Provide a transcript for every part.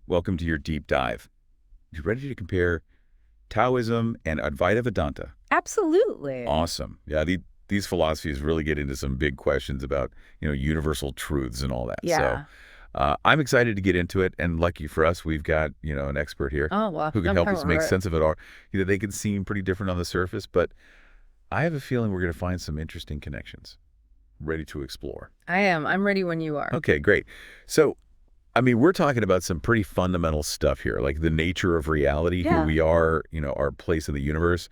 Welcome to your deep dive. You ready to compare Taoism and Advaita Vedanta? Absolutely. Awesome. Yeah, these philosophies really get into some big questions about, universal truths and all that. So Yeah. I'm excited to get into it. And lucky for us, we've got, an expert here Oh, well, who can help us make sense of it all. They can seem pretty different on the surface, but I have a feeling we're going to find some interesting connections. Ready to explore. I am. I'm ready when you are. Okay, great. So we're talking about some pretty fundamental stuff here, like the nature of reality, who Yeah. we are, our place in the universe.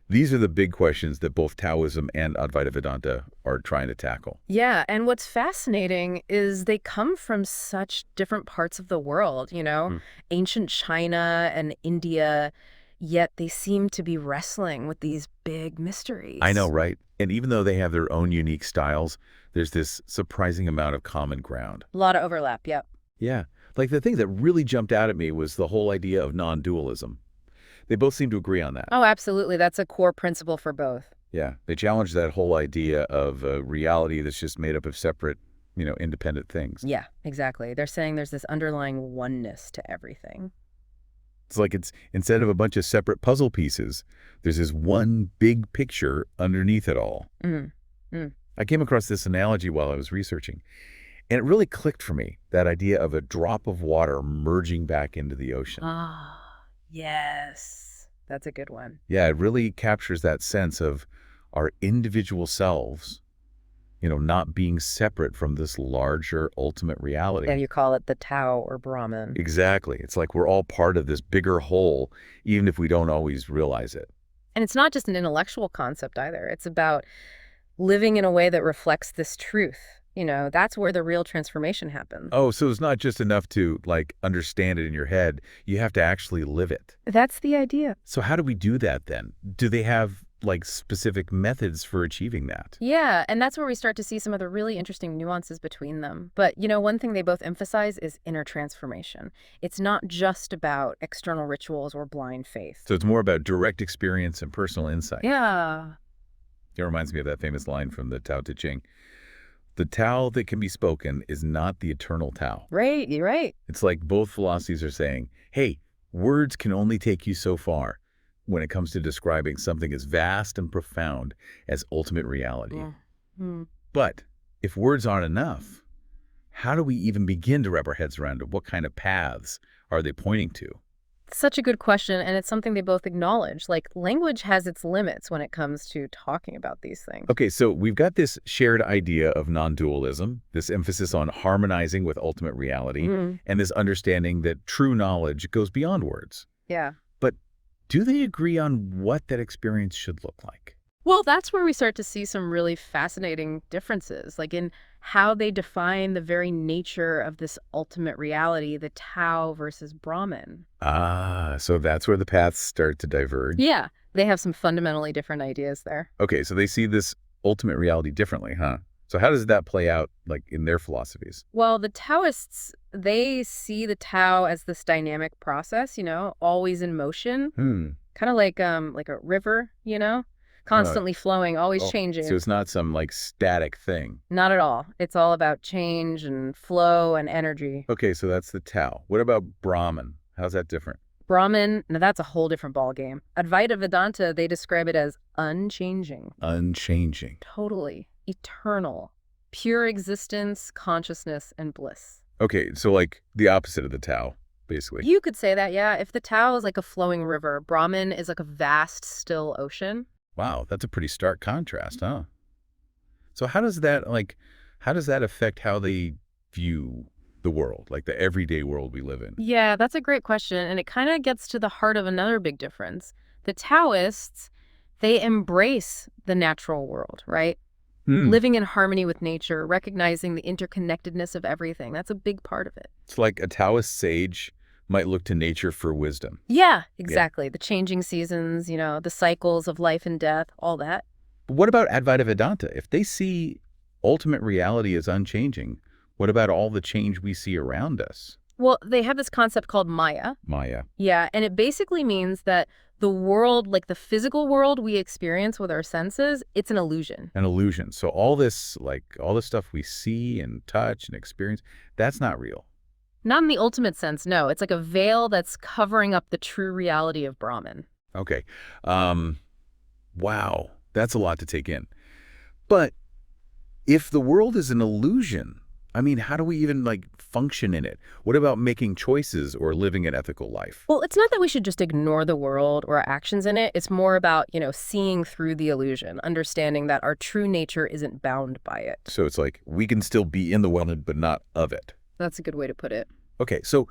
These are the big questions that both Taoism and Advaita Vedanta are trying to tackle. Yeah. And what's fascinating is they come from such different parts of the world, Mm. ancient China and India, yet they seem to be wrestling with these big I know, mysteries. right? And even though they have their own unique styles, there's this surprising amount of common ground. A lot of overlap. Yep. Yeah. Like the thing that really jumped out at me was the whole idea of non-dualism. They both seem to agree on that. Oh, absolutely. That's a core principle for both. Yeah. They challenge that whole idea of a reality that's just made up of separate, independent things. Yeah, exactly. They're saying there's this underlying oneness to everything. It's like it's instead of a bunch of separate puzzle pieces, there's this one big picture underneath it all. Mm. Mm. I came across this analogy while I was researching, and it really clicked for me, that idea of a drop of water merging back into the ocean. Ah, yes. That's a good one. Yeah, it really captures that sense of our individual selves, not being separate from this larger ultimate reality. And you call it the Tao or Brahman. Exactly. It's like we're all part of this bigger whole, even if we don't always realize it. And it's not just an intellectual concept either. It's about living in a way that reflects this truth. That's where the real transformation happens. Oh, so it's not just enough to, understand it in your head. You have to actually live it. That's the idea. So how do we do that then? Do they have, specific methods for achieving that? Yeah, and that's where we start to see some of the really interesting nuances between them. But, one thing they both emphasize is inner transformation. It's not just about external rituals or blind faith. So it's more about direct experience and personal insight. Yeah. It reminds me of that famous line from the Tao Te Ching. The Tao that can be spoken is not the eternal Tao. Right, you're right. It's like both philosophies are saying, hey, words can only take you so far when it comes to describing something as vast and profound as ultimate reality. Mm. But if words aren't enough, how do we even begin to wrap our heads around it? What kind of paths are they pointing to? Such a good question, and it's something they both acknowledge. Like, language has its limits when it comes to talking about these things. Okay, so we've got this shared idea of non-dualism, this emphasis on harmonizing with ultimate reality, and this understanding that true knowledge goes beyond words. Yeah. But do they agree on what that experience should look like? Well, that's where we start to see some really fascinating differences, like in how they define the very nature of this ultimate reality, the Tao versus Brahman. Ah, so that's where the paths start to diverge. Yeah, they have some fundamentally different ideas there. Okay, so they see this ultimate reality differently, huh? So how does that play out, in their philosophies? Well, the Taoists, they see the Tao as this dynamic process, always in motion, kind of like a river, constantly flowing, always changing. So it's not some, static thing. Not at all. It's all about change and flow and energy. Okay, so that's the Tao. What about Brahman? How's that different? Brahman, now that's a whole different ballgame. Advaita Vedanta, they describe it as unchanging. Unchanging. Totally. Eternal. Pure existence, consciousness, and bliss. Okay, so the opposite of the Tao, basically. You could say that, yeah. If the Tao is like a flowing river, Brahman is like a vast, still ocean. Wow, that's a pretty stark contrast, huh? So how does that affect how they view the world, like the everyday world we live in? Yeah, that's a great question. And it kind of gets to the heart of another big difference. The Taoists, they embrace the natural world, right? Living in harmony with nature, recognizing the interconnectedness of everything. That's a big part of it. It's like a Taoist sage might look to nature for wisdom. Yeah, exactly. Yeah. The changing seasons, the cycles of life and death, all that. But what about Advaita Vedanta? If they see ultimate reality as unchanging, what about all the change we see around us? Well, they have this concept called Maya. Maya. Yeah, and it basically means that the world, like the physical world we experience with our senses, it's an illusion. An illusion. So all this stuff we see and touch and experience, that's not real. Not in the ultimate sense, no. It's like a veil that's covering up the true reality of Brahman. Okay. Wow. That's a lot to take in. But if the world is an illusion, I mean, how do we even, like, function in it? What about making choices or living an ethical life? Well, it's not that we should just ignore the world or our actions in it. It's more about, seeing through the illusion, understanding that our true nature isn't bound by it. So it's like we can still be in the world, but not of it. That's a good way to put it. Okay, so,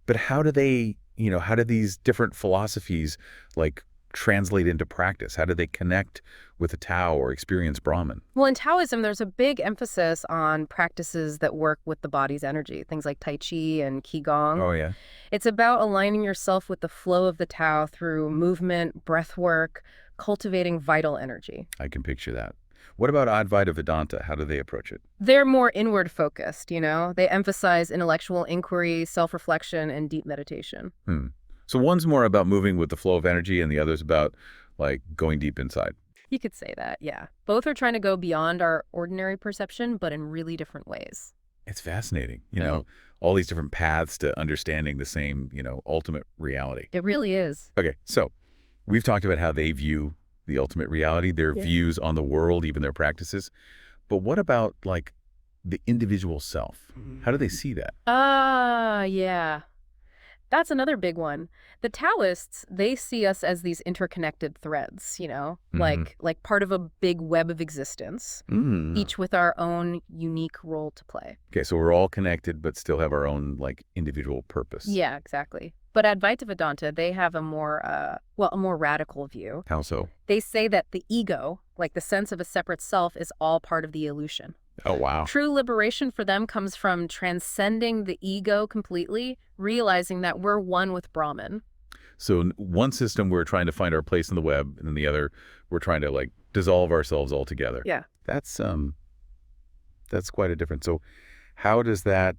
but how do they, how do these different philosophies, like, translate into practice? How do they connect with the Tao or experience Brahman? Well, in Taoism, there's a big emphasis on practices that work with the body's energy, things like Tai Chi and Qigong. Oh, yeah. It's about aligning yourself with the flow of the Tao through movement, breath work, cultivating vital energy. I can picture that. What about Advaita Vedanta? How do they approach it? They're more inward focused, They emphasize intellectual inquiry, self-reflection, and deep meditation. So one's more about moving with the flow of energy and the other's about, like, going deep inside. You could say that, yeah. Both are trying to go beyond our ordinary perception, but in really different ways. It's fascinating, all these different paths to understanding the same, ultimate reality. It really is. Okay, so we've talked about how they view the ultimate reality, their views on the world, even their practices. But what about, like, the individual self? How do they see that? Yeah. That's another big one. The Taoists, they see us as these interconnected threads, like part of a big web of existence, each with our own unique role to play. Okay, so we're all connected, but still have our own, like, individual purpose. Yeah, exactly. But AdvaitaVedanta, they have a more radical view. How so? They say that the ego, like the sense of a separate self, is all part of the illusion. Oh, wow. True liberation for them comes from transcending the ego completely, realizing that we're one with Brahman. So in one system, we're trying to find our place in the web, and in the other, we're trying to, like, dissolve ourselves altogether. Yeah. That's quite a difference. So how did that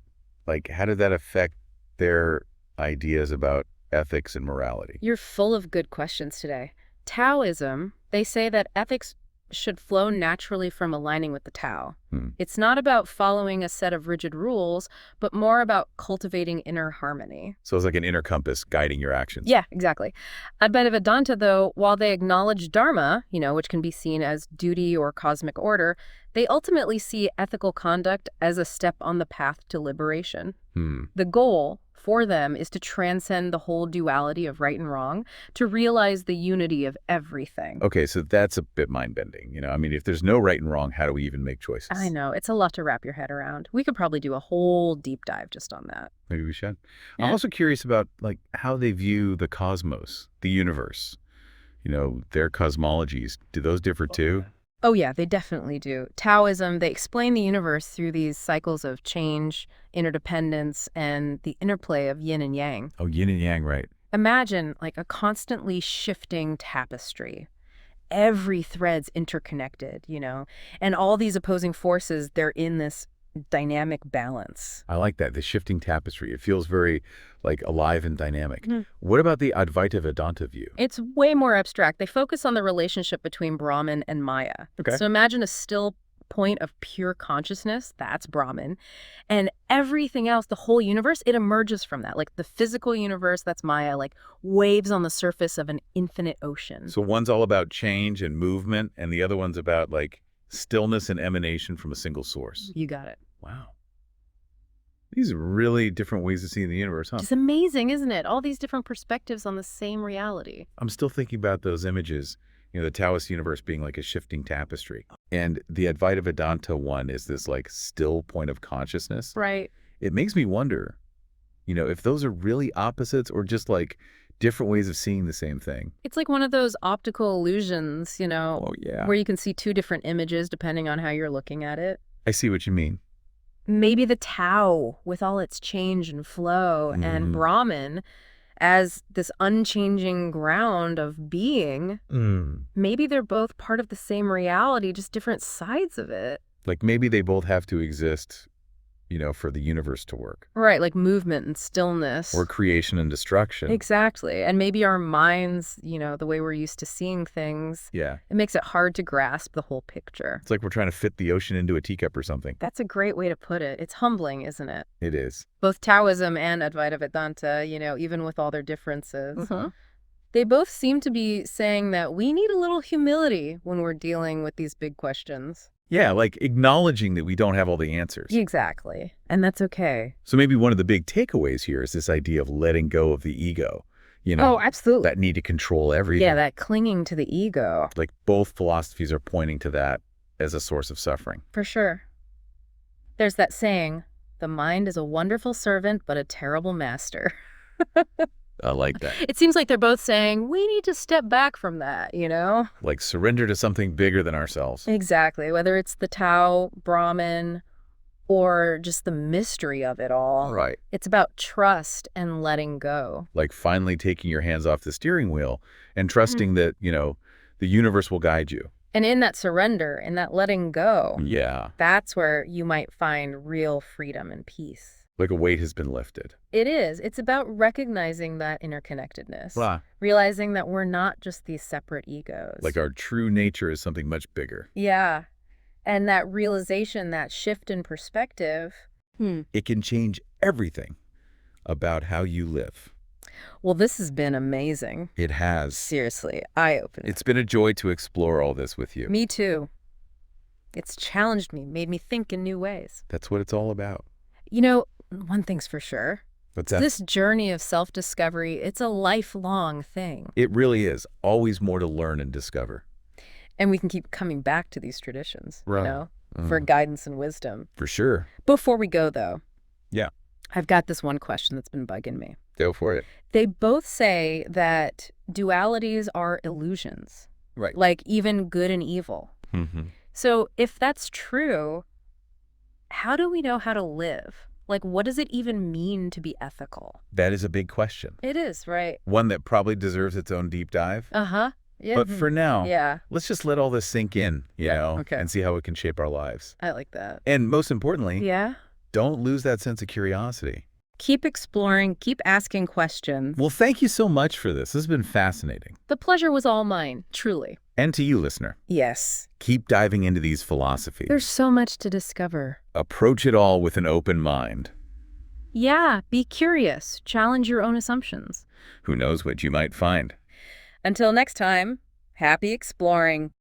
affect their ideas about ethics and morality? You're full of good questions today. Taoism, they say that ethics should flow naturally from aligning with the Tao. It's not about following a set of rigid rules, but more about cultivating inner harmony. So it's like an inner compass guiding your actions. Yeah, exactly. AdvaitaVedanta, though, while they acknowledge dharma, which can be seen as duty or cosmic order, they ultimately see ethical conduct as a step on the path to liberation. The goal for them is to transcend the whole duality of right and wrong, to realize the unity of everything. Okay, so that's a bit mind-bending. I mean, if there's no right and wrong, how do we even make choices? I know. It's a lot to wrap your head around. We could probably do a whole deep dive just on that. Maybe we should. Yeah. I'm also curious about, like, how they view the cosmos, the universe. Their cosmologies. Do those differ too? Oh, yeah, they definitely do. Taoism, they explain the universe through these cycles of change, interdependence, and the interplay of yin and yang. Oh, yin and yang, right. Imagine, like, a constantly shifting tapestry. Every thread's interconnected, and all these opposing forces, they're in this dynamic balance. I like that, the shifting tapestry. It feels very, like, alive and dynamic. What about the Advaita Vedanta view? It's way more abstract. They focus on the relationship between Brahman and Maya. Okay. So imagine a still point of pure consciousness, that's Brahman, and everything else, the whole universe, it emerges from that. Like the physical universe, that's Maya, like waves on the surface of an infinite ocean. So one's all about change and movement, and the other one's about, like, stillness and emanation from a single source. You got it. Wow. These are really different ways of seeing the universe, huh? It's amazing, isn't it? All these different perspectives on the same reality. I'm still thinking about those images, the Taoist universe being like a shifting tapestry. And the Advaita Vedanta one is this, like, still point of consciousness. Right. It makes me wonder, if those are really opposites or just, like, different ways of seeing the same thing. It's like one of those optical illusions, Oh, yeah. where you can see two different images depending on how you're looking at it. I see what you mean. Maybe the Tao with all its change and flow and Brahman as this unchanging ground of being, maybe they're both part of the same reality, just different sides of it. Like maybe they both have to exist, for the universe to work. Right, like movement and stillness. Or creation and destruction. Exactly. And maybe our minds, the way we're used to seeing things, Yeah. it makes it hard to grasp the whole picture. It's like we're trying to fit the ocean into a teacup or something. That's a great way to put it. It's humbling, isn't it? It is. Both Taoism and Advaita Vedanta, even with all their differences, they both seem to be saying that we need a little humility when we're dealing with these big questions. Yeah, like acknowledging that we don't have all the answers. Exactly. And that's okay. So maybe one of the big takeaways here is this idea of letting go of the ego. Oh, absolutely. That need to control everything. Yeah, that clinging to the ego. Like both philosophies are pointing to that as a source of suffering. For sure. There's that saying, the mind is a wonderful servant, but a terrible master. I like that. It seems like they're both saying, we need to step back from that, Like surrender to something bigger than ourselves. Exactly. Whether it's the Tao, Brahman, or just the mystery of it all. Right. It's about trust and letting go. Like finally taking your hands off the steering wheel and trusting that, the universe will guide you. And in that surrender, in that letting go, that's where you might find real freedom and peace. Like a weight has been lifted. It is. It's about recognizing that interconnectedness. Wow. Realizing that we're not just these separate egos. Like our true nature is something much bigger. Yeah. And that realization, that shift in perspective. It can change everything about how you live. Well, this has been amazing. It has. Seriously, eye-opening. It's been a joy to explore all this with you. Me too. It's challenged me, made me think in new ways. That's what it's all about. One thing's for sure. What's that? This journey of self-discovery, it's a lifelong thing. It really is. Always more to learn and discover. And we can keep coming back to these traditions, Right. For guidance and wisdom. For sure. Before we go, though. Yeah. I've got this one question that's been bugging me. Go for it. They both say that dualities are illusions. Right. Like even good and evil. So if that's true, how do we know how to live? Like, what does it even mean to be ethical? That is a big question. It is, right? One that probably deserves its own deep dive. Yeah. But for now, Yeah. let's just let all this sink in, Okay. and see how it can shape our lives. I like that. And most importantly, Yeah. don't lose that sense of curiosity. Keep exploring, keep asking questions. Well, thank you so much for this. This has been fascinating. The pleasure was all mine, truly. And to you, listener, Yes. keep diving into these philosophies. There's so much to discover. Approach it all with an open mind. Yeah, be curious. Challenge your own assumptions. Who knows what you might find? Until next time, happy exploring.